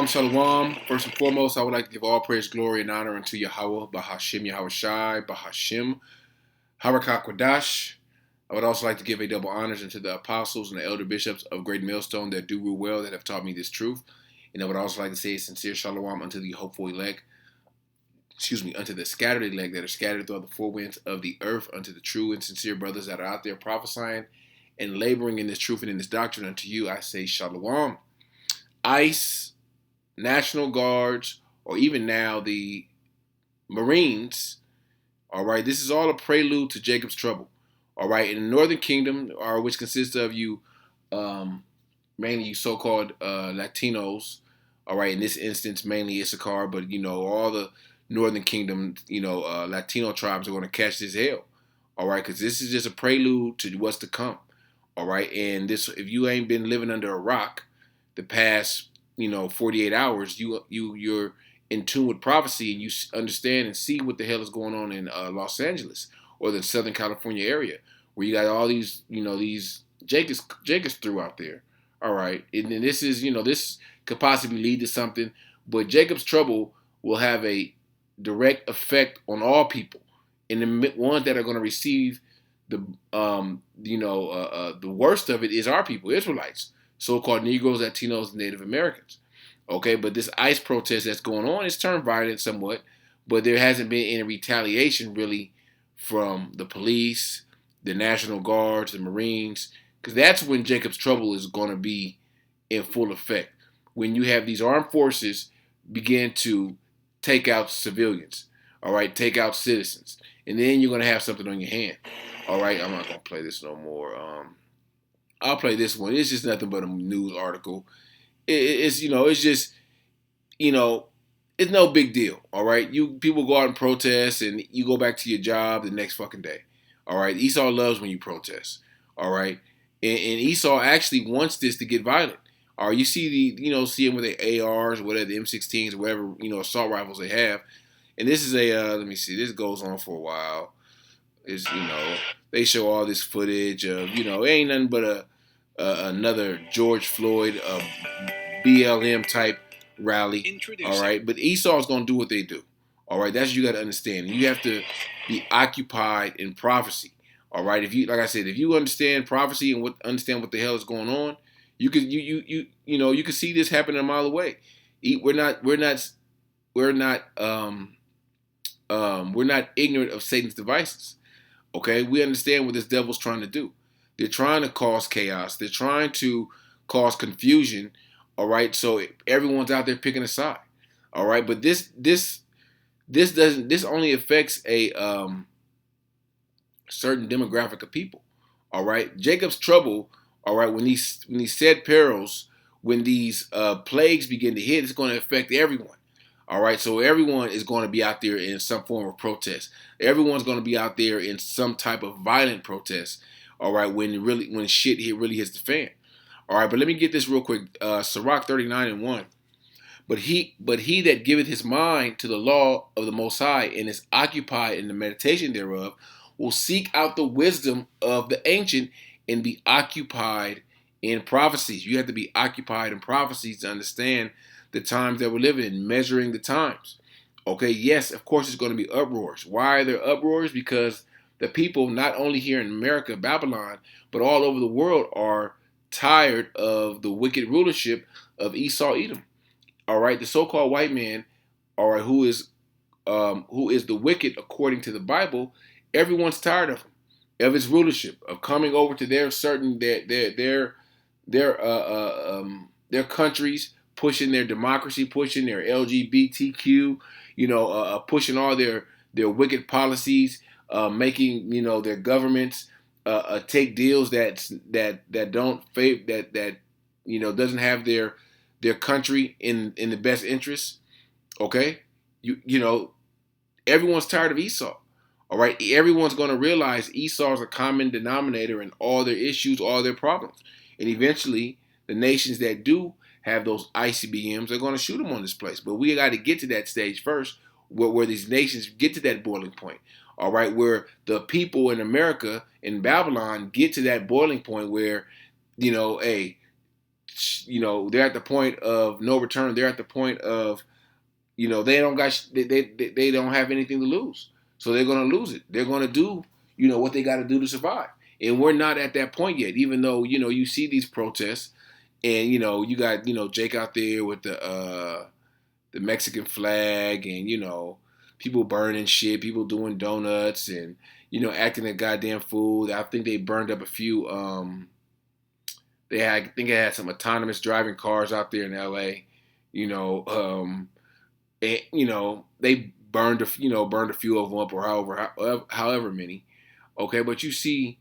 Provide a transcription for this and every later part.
Shalom, shalom. First and foremost, I would like to give all praise, glory, and honor unto Yahawah, Bahasham, Yahawashi, Bahasham, Harakah Kwadash. I would also like to give a double honors unto the apostles and the elder bishops of Great Millstone that do rule well, that have taught me this truth. And I would also like to say a sincere shalom unto the hopeful elect, unto the scattered elect that are scattered throughout the four winds of the earth, unto the true and sincere brothers that are out there prophesying and laboring in this truth and in this doctrine. Unto you, I say shalom. ICE, National Guards, or even now the Marines, all right, this is all a prelude to Jacob's trouble, all right, in the Northern Kingdom, which consists of you, mainly you so-called Latinos, all right, in this instance, mainly Issachar, but, all the Northern Kingdom, Latino tribes are going to catch this hell, all right, because this is just a prelude to what's to come, all right, and this, if you ain't been living under a rock the past 48 hours, you're in tune with prophecy, and you understand and see what the hell is going on in Los Angeles or the Southern California area, where you got all these these Jacobs threw out there. All right, and then this is this could possibly lead to something, but Jacob's trouble will have a direct effect on all people, and the ones that are going to receive the the worst of it is our people, Israelites, so-called Negroes, Latinos, and Native Americans. Okay, but this ICE protest that's going on is turned violent somewhat, but there hasn't been any retaliation really from the police, the National Guards, the Marines, because that's when Jacob's trouble is going to be in full effect. When you have these armed forces begin to take out civilians, all right, take out citizens, and then you're going to have something on your hand. All right, I'm not going to play this no more. I'll play this one. It's just nothing but a news article. It's it's just it's no big deal. All right, you people go out and protest, and you go back to your job the next fucking day. All right, Esau loves when you protest. All right, and Esau actually wants this to get violent. All right, you see see him with the ARs or whatever, the M16s or whatever assault rifles they have. And this is a let me see. This goes on for a while. Is they show all this footage of it ain't nothing but another George Floyd BLM type rally. All right, but Esau's gonna do what they do. All right, that's what you got to understand. You have to be occupied in prophecy. All right, if you like I said, if you understand prophecy and understand what the hell is going on, you can you can see this happening a mile away. We're not ignorant of Satan's devices. Okay, we understand what this devil's trying to do. They're trying to cause chaos. They're trying to cause confusion. All right, so everyone's out there picking a side. All right, but this only affects a certain demographic of people. All right, Jacob's trouble. All right, when these said perils, when these plagues begin to hit, it's going to affect everyone. All right, so everyone is going to be out there in some form of protest. Everyone's going to be out there in some type of violent protest. All right, when shit really hits the fan. All right, but let me get this real quick. Sirach 39:1. But he that giveth his mind to the law of the Most High and is occupied in the meditation thereof will seek out the wisdom of the ancient and be occupied in prophecies. You have to be occupied in prophecies to understand the times that we're living in, measuring the times. Okay, yes, of course it's going to be uproars. Why are there uproars? Because the people, not only here in America, Babylon, but all over the world are tired of the wicked rulership of Esau Edom. All right, the so-called white man, all right, who is the wicked according to the Bible. Everyone's tired of him, of his rulership, of coming over to their countries, pushing their democracy, pushing their LGBTQ, pushing all their wicked policies, making their governments take deals that don't favor that doesn't have their country in the best interest. Okay, everyone's tired of Esau. All right, everyone's going to realize Esau is a common denominator in all their issues, all their problems, and eventually the nations that do have those ICBMs are going to shoot them on this place. But we got to get to that stage first, where these nations get to that boiling point. All right, where the people in America, in Babylon, get to that boiling point where, hey, they're at the point of no return. They're at the point of, they don't have anything to lose. So they're going to lose it. They're going to do, what they got to do to survive. And we're not at that point yet, even though, you see these protests and, you got, Jake out there with the Mexican flag and, people burning shit, people doing donuts and, acting a goddamn fool. I think they burned up a few, I think they had some autonomous driving cars out there in LA, and, they burned a few of them up or however many. Okay, but you see,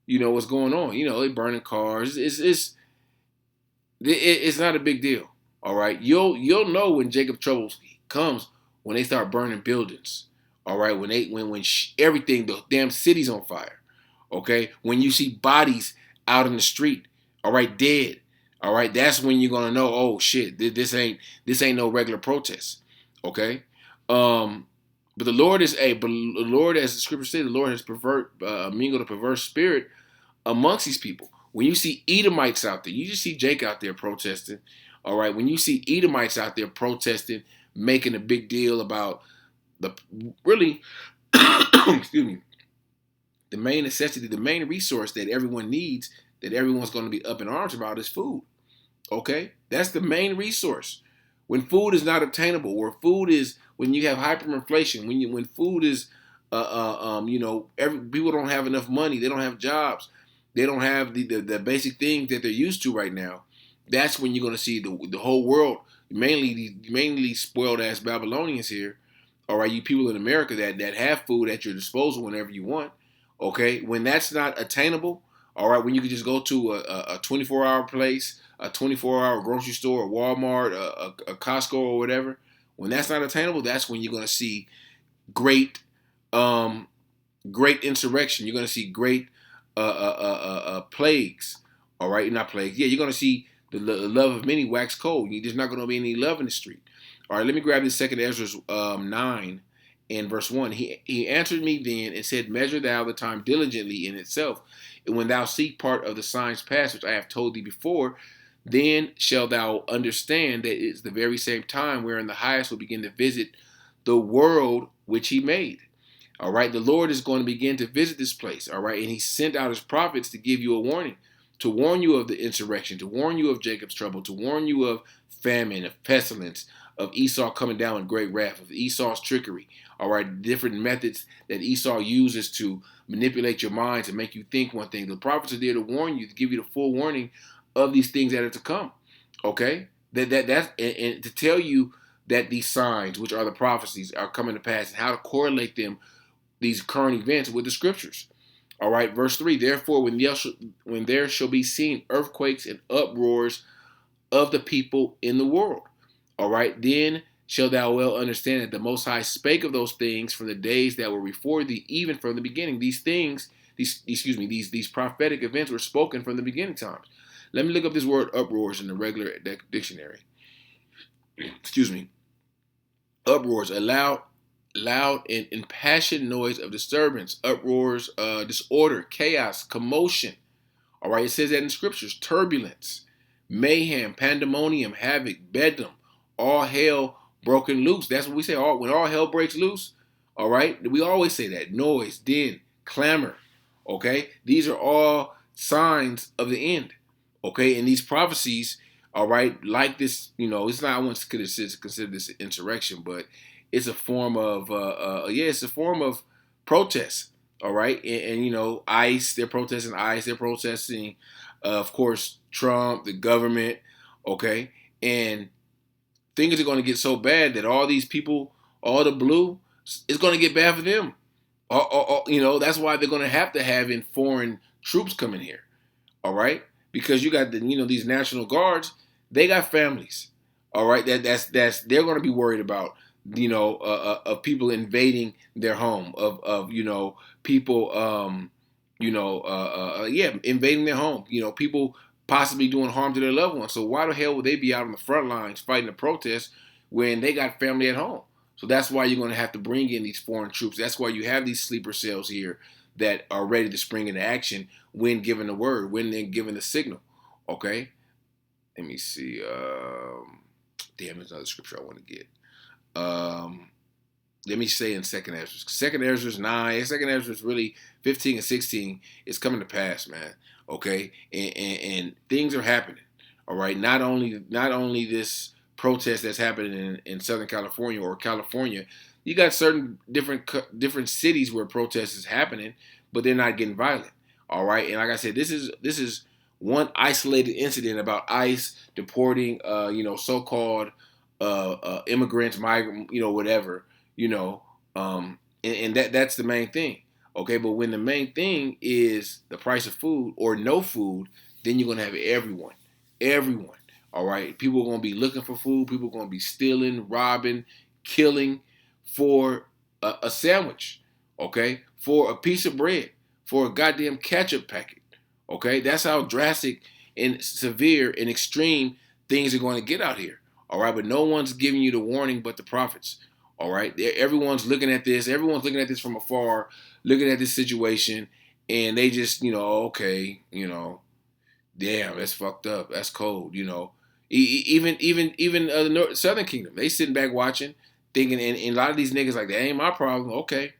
what's going on. They burning cars. It's not a big deal. All right, you'll know when Jacob trouble comes when they start burning buildings. All right, when everything, the damn city's on fire. Okay, when you see bodies out in the street, all right, dead. All right, that's when you're gonna know. Oh shit, this ain't no regular protest. Okay, but the Lord as the scripture says, the Lord has mingled a perverse spirit amongst these people. When you see Edomites out there, you just see Jake out there protesting. All right, when you see Edomites out there protesting, making a big deal about the really, excuse me, the main necessity, the main resource that everyone needs, that everyone's going to be up in arms about is food. Okay, that's the main resource. When food is not obtainable, when you have hyperinflation, when food is, people don't have enough money, they don't have jobs, they don't have the basic things that they're used to right now. That's when you're going to see the whole world, mainly spoiled ass Babylonians here. All right, you people in America that have food at your disposal whenever you want. Okay, when that's not attainable, all right, when you can just go to a 24-hour place, a 24-hour grocery store, a Walmart, a Costco or whatever, when that's not attainable, that's when you're going to see great, great insurrection. You're going to see great plagues. All right, not plagues. Yeah, you're going to see the love of many wax cold. There's not going to be any love in the street. All right, let me grab this second Ezra 9 and verse 1. He answered me then and said, measure thou the time diligently in itself. And when thou see part of the signs past, which I have told thee before, then shalt thou understand that it's the very same time wherein the highest will begin to visit the world which he made. All right, the Lord is going to begin to visit this place. All right, and he sent out his prophets to give you a warning, to warn you of the insurrection, to warn you of Jacob's trouble, to warn you of famine, of pestilence, of Esau coming down in great wrath, of Esau's trickery. All right, different methods that Esau uses to manipulate your mind to make you think one thing. The prophets are there to warn you, to give you the full warning of these things that are to come. Okay, and to tell you that these signs, which are the prophecies, are coming to pass, and how to correlate them, these current events, with the scriptures. All right, verse 3. Therefore, when there shall be seen earthquakes and uproars of the people in the world. All right, then shall thou well understand that the Most High spake of those things from the days that were before thee, even from the beginning. These things, these prophetic events were spoken from the beginning times. Let me look up this word uproars in the regular dictionary. Excuse me. Uproars, a loud and impassioned noise of disturbance. Uproars, disorder, chaos, commotion. All right, it says that in scriptures. Turbulence, mayhem, pandemonium, havoc, bedlam, all hell broken loose. That's what we say. When all hell breaks loose. All right, we always say that. Noise, din, clamor. Okay, these are all signs of the end. Okay, and these prophecies, all right, like this, it's not, I want to consider this an insurrection, but it's a form of, it's a form of protest. All right, and ICE, they're protesting ICE, they're protesting, of course, Trump, the government. Okay, and things are going to get so bad that all these people, all the blue, it's going to get bad for them. That's why they're going to have in foreign troops coming here. All right, because you got these National Guards, they got families. All right, that's they're going to be worried about of people invading their home, of people invading their home. People possibly doing harm to their loved ones. So why the hell would they be out on the front lines fighting the protests when they got family at home? So that's why you're going to have to bring in these foreign troops. That's why you have these sleeper cells here that are ready to spring into action when given the word, when they're given the signal. Okay? let me see. Damn, there's another scripture I want to get. Um, Let me say in Second Ezra. Second Ezra's 9. Second Ezra's really 15 and 16. It's coming to pass, man. Okay, and things are happening. All right. Not only this protest that's happening in Southern California or California. You got certain different cities where protests is happening, but they're not getting violent. All right. And like I said, this is one isolated incident about ICE deporting, so-called immigrants, migrant, whatever, you know, and that's the main thing. Okay, but when the main thing is the price of food or no food, then you're gonna have everyone. All right, people are gonna be looking for food. People are gonna be stealing, robbing, killing for a sandwich. Okay, for a piece of bread, for a goddamn ketchup packet. Okay, that's how drastic and severe and extreme things are going to get out here. All right, but no one's giving you the warning but the prophets. All right, everyone's looking at this. Everyone's looking at this from afar, looking at this situation, and they just, okay, damn, that's fucked up. That's cold. Even the Southern Kingdom, they sitting back watching, thinking, and a lot of these niggas like that ain't my problem. Okay,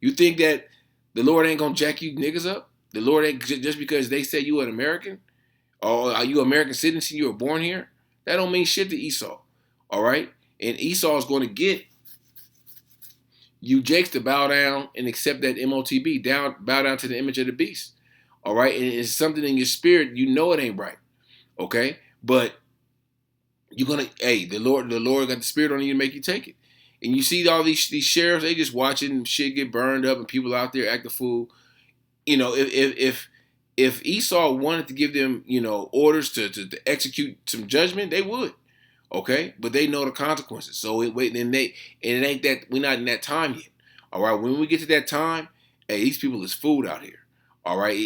you think that the Lord ain't gonna jack you niggas up? The Lord ain't just because they say you an American or are you American citizen? You were born here. That don't mean shit to Esau. All right, and Esau is going to get you Jakes to bow down and accept that MOTB, bow down to the image of the beast. All right, and it's something in your spirit, you know it ain't right. Okay, but you're gonna, hey, the Lord got the spirit on you to make you take it. And you see all these sheriffs, they just watching shit get burned up and people out there act a fool. If Esau wanted to give them, orders to execute some judgment, they would. Okay, but they know the consequences. So it ain't that we're not in that time yet. All right, when we get to that time, hey, these people is food out here. All right,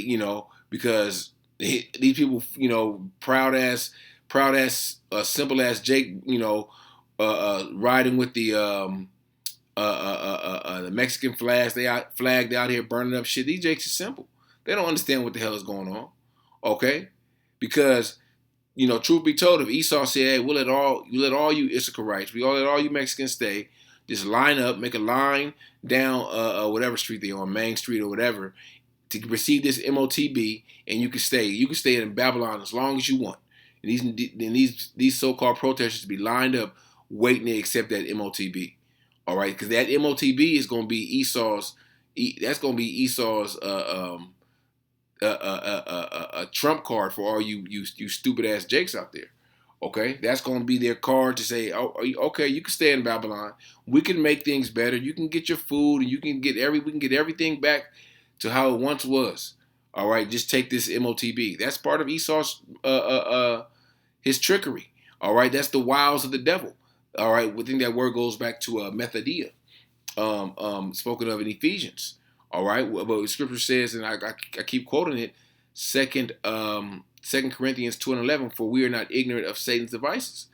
because these people, proud ass, simple ass Jake, riding with the Mexican flags, flagged out here burning up shit. These Jakes are simple. They don't understand what the hell is going on. Okay, because truth be told, if Esau said, "Hey, you let all you Issacharites, we all let all you Mexicans stay, just line up, make a line down whatever street they're on, Main Street or whatever, to receive this MOTB, and you can stay. You can stay in Babylon as long as you want. And these so-called protesters be lined up, waiting to accept that MOTB. All right, because that MOTB is going to be Esau's. That's going to be Esau's a trump card for all you stupid ass Jakes out there. Okay, that's going to be their card to say, oh, okay, you can stay in Babylon. We can make things better. You can get your food, and we can get everything back to how it once was. All right, just take this MOTB. That's part of Esau's his trickery. All right, that's the wiles of the devil. All right, we think that word goes back to Methodia, spoken of in Ephesians. All right, but the scripture says, and I keep quoting it, Second Corinthians 2:11, for we are not ignorant of Satan's devices.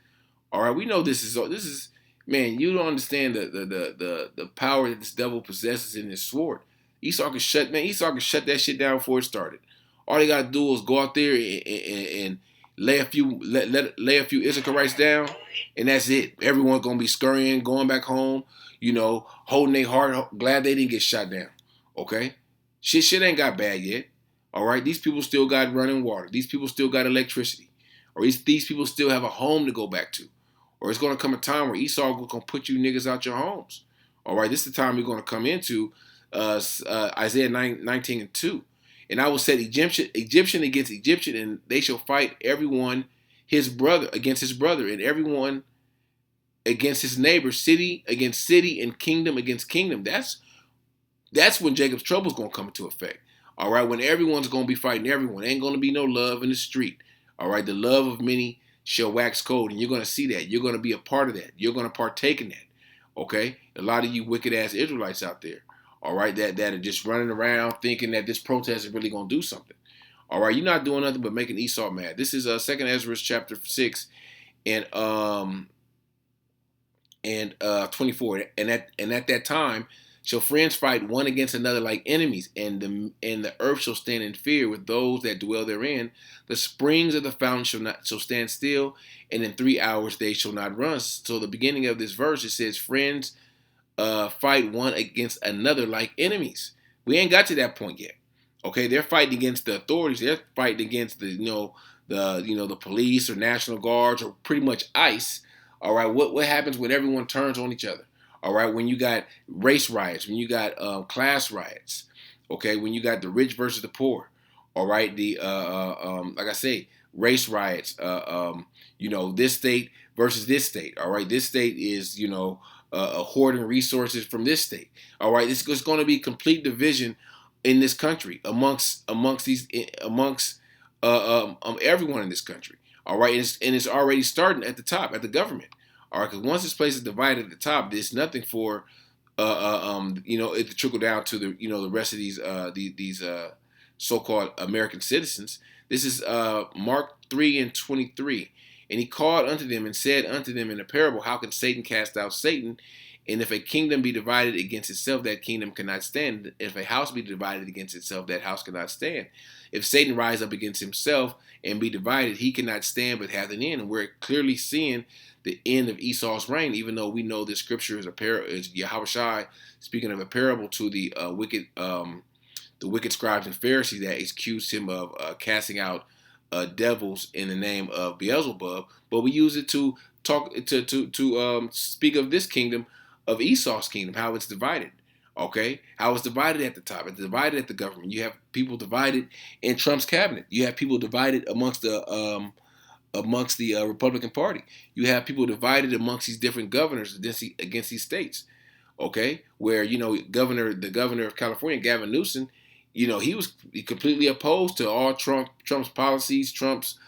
All right, we know this is man. You don't understand the power that this devil possesses in his sword. Esau can shut that shit down before it started. All they gotta do is go out there and lay a few Issacharites down, and that's it. Everyone's gonna be scurrying, going back home, holding their heart, glad they didn't get shot down. Okay, shit ain't got bad yet. All right, these people still got running water. These people still got electricity, or these people still have a home to go back to. Or it's gonna come a time where Esau gonna put you niggas out your homes. All right, this is the time we're gonna come into Isaiah 19:2. And I will set Egyptian against Egyptian, and they shall fight everyone against his brother, and everyone against his neighbor, city against city, and kingdom against kingdom. That's when Jacob's trouble is going to come into effect. All right, when everyone's going to be fighting everyone. Ain't going to be no love in the street. All right, the love of many shall wax cold, and you're going to see that. You're going to be a part of that. You're going to partake in that. Okay, a lot of you wicked ass Israelites out there. All right, that are just running around thinking that this protest is really going to do something. All right, you're not doing nothing but making Esau mad. This is 2nd Ezra chapter 6 and 24. And at that time Shall friends fight one against another like enemies, and the earth shall stand in fear with those that dwell therein. The springs of the fountain shall stand still, and in 3 hours they shall not run. So the beginning of this verse, it says, friends fight one against another like enemies. We ain't got to that point yet. Okay, they're fighting against the authorities. They're fighting against the police or National Guards or pretty much ICE. All right, what happens when everyone turns on each other? All right, when you got race riots, when you got class riots, okay, when you got the rich versus the poor, all right, like I say, race riots, this state versus this state, all right, this state is hoarding resources from this state, all right, it's going to be complete division in this country amongst everyone in this country, all right, and it's already starting at the top, at the government. All right, because once this place is divided at the top, there's nothing for, it to trickle down to the rest of these so-called American citizens. This is Mark 3:23, and he called unto them and said unto them in a parable, how can Satan cast out Satan? And if a kingdom be divided against itself, that kingdom cannot stand. If a house be divided against itself, that house cannot stand. If Satan rise up against himself and be divided, he cannot stand but hath an end. And we're clearly seeing the end of Esau's reign, even though we know this scripture is Yahawashi speaking of a parable to the wicked scribes and Pharisees that accused him of casting out devils in the name of Beelzebub. But we use it to talk to speak of this kingdom, of Esau's kingdom, how it's divided. Okay, how it's divided at the top, it's divided at the government. You have people divided in Trump's cabinet. You have people divided amongst the Republican Party. You have people divided amongst these different governors against these states. Okay, where the governor of California, Gavin Newsom, he was completely opposed to all Trump's policies, Trump's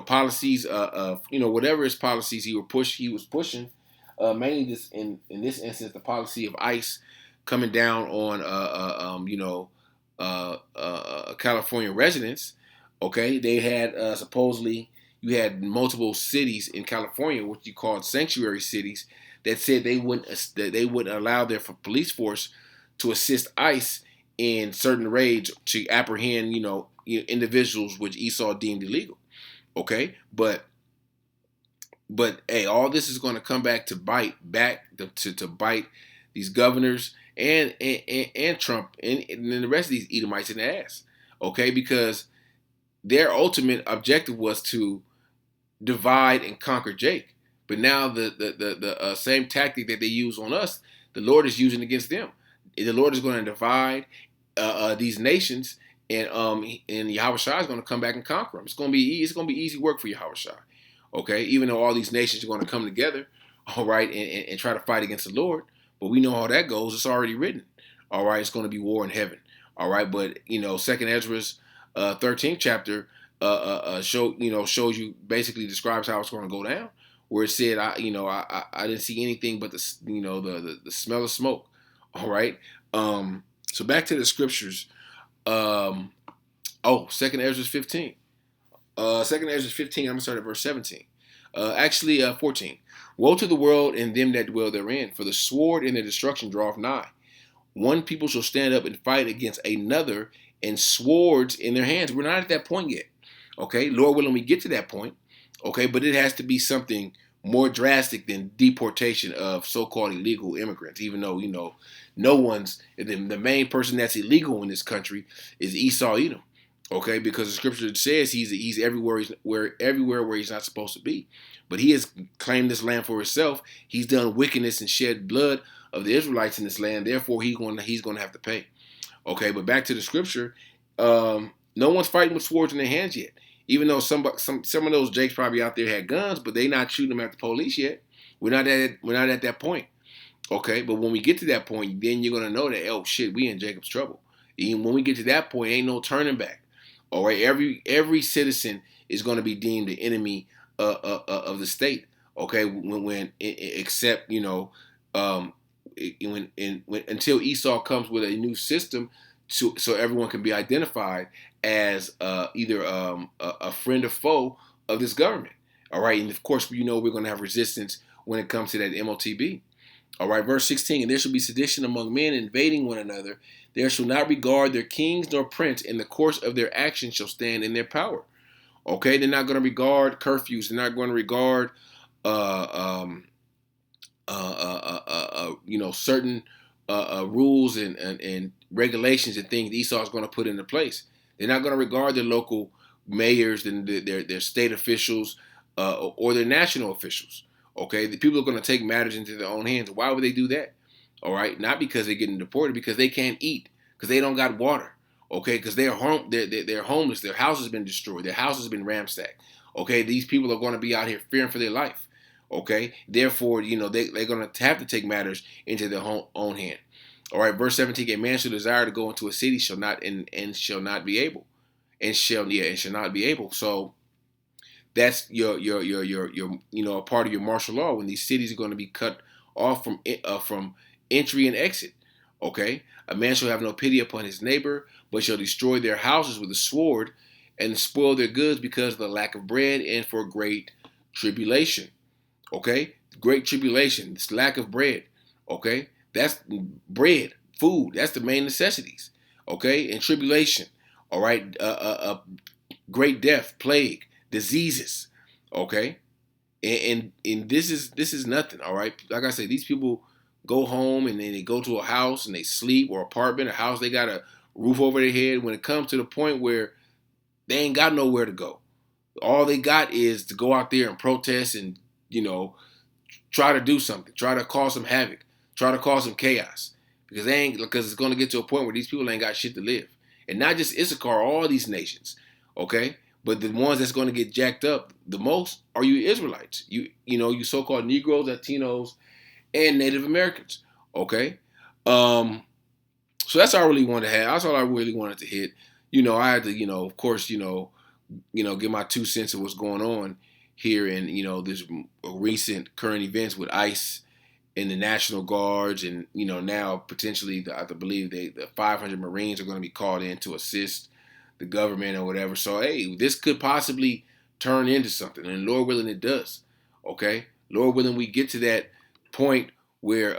policies of whatever his policies he was pushing. Mainly this in this instance, the policy of ICE coming down on California residents. Okay, they had supposedly, you had multiple cities in California, what you call sanctuary cities, that said they wouldn't allow their police force to assist ICE in certain raids to apprehend individuals which Esau deemed illegal. Okay, but hey, all this is going to come back to bite these governors and Trump and the rest of these Edomites in the ass. Okay, because their ultimate objective was to divide and conquer Jake. But now the same tactic that they use on us, the Lord is using against them. The Lord is going to divide these nations, and Yahawashi is going to come back and conquer them. It's going to be easy work for Yahawashi. Okay, even though all these nations are going to come together, all right, and try to fight against the Lord, but we know how that goes. It's already written. All right, it's going to be war in heaven. All right, but Second Ezra's 13th chapter shows you, basically describes how it's going to go down. Where it said, I didn't see anything but the smell of smoke. All right. So back to the scriptures. Second Ezra 15. Second Ezra 15. I'm gonna start at verse 17. 14. Woe to the world and them that dwell therein, for the sword and the destruction draweth nigh. One people shall stand up and fight against another, and swords in their hands. We're not at that point yet. Okay, Lord willing, we get to that point. Okay, but it has to be something more drastic than deportation of so-called illegal immigrants. Even though no one's the main person that's illegal in this country is Esau Edom. Okay, because the scripture says he's everywhere where he's not supposed to be. But he has claimed this land for himself. He's done wickedness and shed blood of the Israelites in this land. Therefore, he's going to have to pay. Okay, but back to the scripture. No one's fighting with swords in their hands yet. Even though some of those Jakes probably out there had guns, but they not shooting them at the police yet. We're not at that point. Okay, but when we get to that point, then you're gonna know that, oh shit, we in Jacob's trouble. Even when we get to that point, ain't no turning back. All right, every citizen is going to be deemed the enemy of the state. Okay, except until Esau comes with a new system, so everyone can be identified as either a friend or foe of this government. All right, and of course we're going to have resistance when it comes to that MOTB. All right, verse 16, and there shall be sedition among men, invading one another. There shall not regard their kings nor prince, and the course of their actions shall stand in their power. Okay, they're not going to regard curfews. They're not going to regard, certain rules and regulations and things Esau is going to put into place. They're not going to regard their local mayors and their state officials or their national officials. Okay, the people are going to take matters into their own hands. Why would they do that? All right, not because they're getting deported, because they can't eat, because they don't got water. Okay, because they're homeless. Their house has been destroyed. Their house has been ransacked. Okay, these people are going to be out here fearing for their life. Okay, therefore, they're going to have to take matters into their own hand. All right, verse 17: a man shall desire to go into a city, shall not and shall not be able, and shall not be able. So that's your a part of your martial law when these cities are going to be cut off from entry and exit. Okay, a man shall have no pity upon his neighbor, but shall destroy their houses with a sword, and spoil their goods because of the lack of bread and for great tribulation. Okay, great tribulation, this lack of bread. Okay, that's bread, food. That's the main necessities. Okay, and tribulation. All right, great death, plague, diseases. Okay, and this is nothing. All right, like I said, these people go home and then they go to a house and they sleep, or apartment, a house. They got a roof over their head. When it comes to the point where they ain't got nowhere to go, all they got is to go out there and protest and try to do something, try to cause some havoc, try to cause some chaos, because it's going to get to a point where these people ain't got shit to live, and not just Issachar, all these nations, okay. But the ones that's going to get jacked up the most are you Israelites, you so-called Negroes, Latinos, and Native Americans, okay. So that's all I really wanted to have. That's all I really wanted to hit. I had to, of course, give my 2 cents of what's going on here in this recent current events with ICE and the National Guards, and now potentially I believe the 500 Marines are going to be called in to assist the government or whatever. So hey, this could possibly turn into something, and Lord willing, it does. Okay, Lord willing, we get to that point where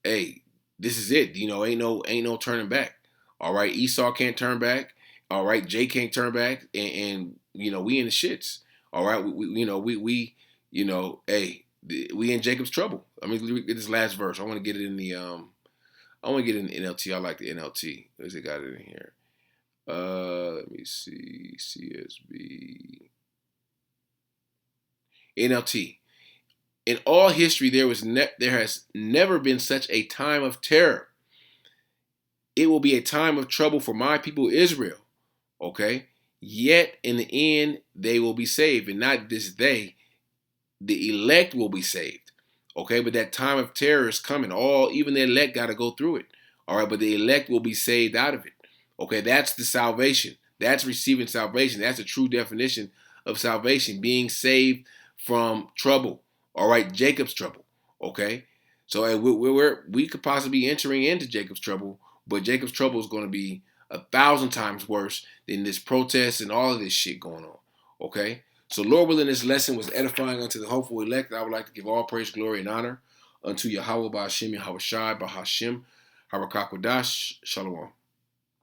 hey, this is it. Ain't no turning back. All right, Esau can't turn back. All right, Jay can't turn back, and we in the shits. All right, hey, we in Jacob's trouble. I mean, look at this last verse. I want to get it in the I want to get it in the NLT. I like the NLT. Where's it got it in here? Let me see. CSB. NLT. In all history, there has never been such a time of terror. It will be a time of trouble for my people Israel. Okay? Yet in the end, they will be saved. And not just they, the elect will be saved. Okay? But that time of terror is coming. Even the elect got to go through it. All right? But the elect will be saved out of it. Okay? That's the salvation. That's receiving salvation. That's the true definition of salvation. Being saved from trouble. All right? Jacob's trouble. Okay? So we could possibly be entering into Jacob's trouble, but Jacob's trouble is going to be 1,000 times worse than this protest and all of this shit going on. Okay? So Lord willing, this lesson was edifying unto the hopeful elect. I would like to give all praise, glory, and honor unto Yahawah, Bahasham, Yahawashi, Bahasham, Harakak Shalom.